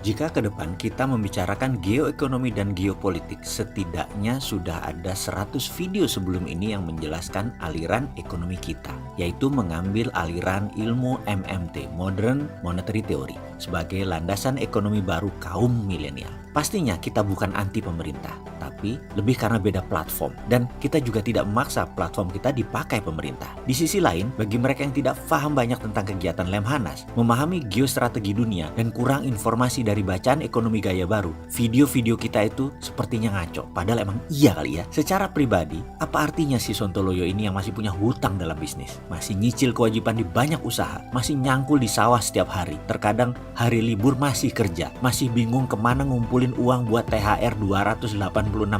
Jika ke depan kita membicarakan geoekonomi dan geopolitik, setidaknya sudah ada 100 video sebelum ini yang menjelaskan aliran ekonomi kita, yaitu mengambil aliran ilmu MMT, Modern Monetary Theory, sebagai landasan ekonomi baru kaum milenial. Pastinya kita bukan anti pemerintah, tapi lebih karena beda platform, dan kita juga tidak memaksa platform kita dipakai pemerintah. Di sisi lain, bagi mereka yang tidak paham banyak tentang kegiatan Lemhanas, memahami geostrategi dunia, dan kurang informasi dari bacaan ekonomi gaya baru, video-video kita itu sepertinya ngaco. Padahal emang iya kali ya. Secara pribadi, apa artinya si Sontoloyo ini yang masih punya hutang dalam bisnis? Masih nyicil kewajiban di banyak usaha, masih nyangkul di sawah setiap hari, terkadang hari libur masih kerja, masih bingung kemana ngumpulin uang buat THR 286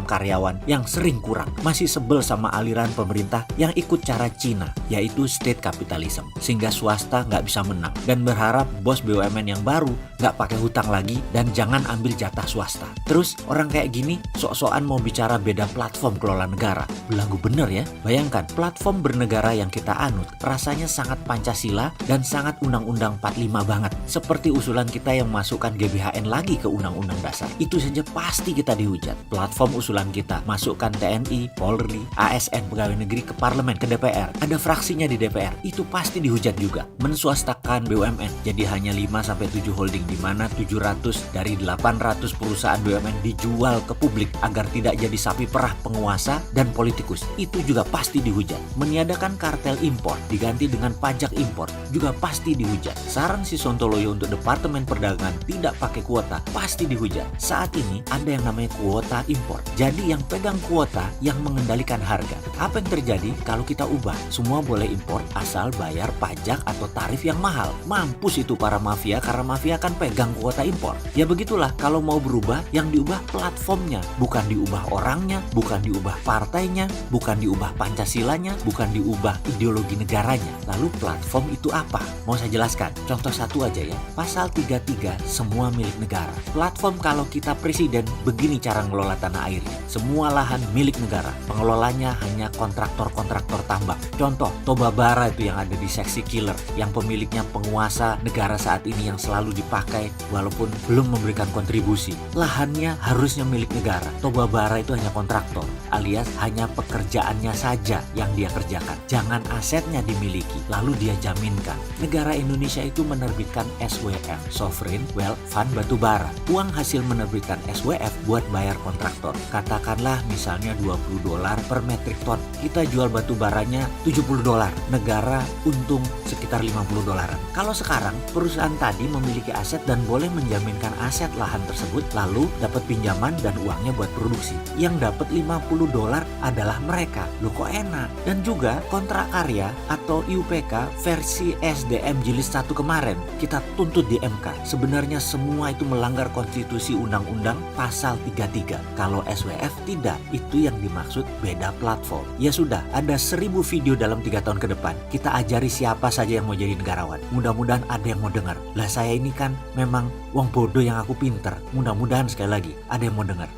karyawan yang sering kurang, masih sebel sama aliran pemerintah yang ikut cara Cina, yaitu state capitalism, sehingga swasta nggak bisa menang, dan berharap bos BUMN yang baru nggak pakai hutang lagi dan jangan ambil jatah swasta. Terus orang kayak gini sok-sokan mau bicara beda platform kelola negara. Belagu bener ya. Bayangkan platform bernegara yang kita anut rasanya sangat Pancasila dan sangat Undang-Undang 45 banget. Seperti usulan kita yang masukkan GBHN lagi ke Undang-Undang Dasar. Itu saja pasti kita dihujat. Platform usulan kita masukkan TNI, Polri, ASN, pegawai negeri ke parlemen, ke DPR. Ada fraksinya di DPR. Itu pasti dihujat juga. Menswastakan BUMN jadi hanya 5-7 holding, di mana 700 dari 800 perusahaan BUMN dijual ke publik agar tidak jadi sapi perah penguasa dan politikus. Itu juga pasti dihujat. Meniadakan kartel impor diganti dengan pajak impor juga pasti dihujat. Saran si Sontoloyo untuk Departemen Perdagangan tidak pakai kuota pasti dihujat. Saat ini ada yang namanya kuota impor. Jadi yang pegang kuota yang mengendalikan harga. Apa yang terjadi kalau kita ubah? Semua boleh impor asal bayar pajak atau tarif yang mahal. Mampus itu para mafia, karena mafia kan pegang kuota impor. Ya begitulah, kalau mau berubah, yang diubah platformnya, bukan diubah orangnya, bukan diubah partainya, bukan diubah Pancasilanya, bukan diubah ideologi negaranya. Lalu platform itu apa? Mau saya jelaskan. Contoh satu aja ya. Pasal 33, semua milik negara. Platform kalau kita presiden, begini cara ngelola tanah airnya. Semua lahan milik negara. Pengelolanya hanya kontraktor-kontraktor tambang. Contoh, Toba Bara itu yang ada di seksi Killer, yang pemiliknya penguasa negara saat ini yang selalu dipakai walaupun belum memberikan kontribusi. Lahannya harusnya milik negara. Toba Bara itu hanya kontraktor, alias hanya pekerjaannya saja yang dia kerjakan. Jangan asetnya dimiliki, lalu dia jaminkan. Negara Indonesia itu menerbitkan SWF, Sovereign Wealth Fund Batubara. Uang hasil menerbitkan SWF buat bayar kontraktor. Katakanlah misalnya $20 per metrik ton. Kita jual batu baranya $70. Negara untung sekitar $50. Kalau sekarang perusahaan tadi memiliki aset dan boleh menjaminkan aset lahan tersebut, lalu dapat pinjaman dan uangnya buat produksi. Yang dapat $50 adalah mereka. Loh kok enak? Dan juga kontrak karya atau IUPK versi SDM Jilid 1 kemarin kita tuntut di MK. Sebenarnya semua itu melanggar konstitusi undang-undang pasal 33. Kalau SWF tidak, itu yang dimaksud beda platform. Ya sudah, ada 1000 video dalam 3 tahun ke depan. Kita ajari siapa saja yang mau jadi negarawan. Mudah-mudahan ada yang mau dengar. Lah saya ini kan memang wong bodoh yang aku pinter. Mudah-mudahan sekali lagi ada yang mau dengar.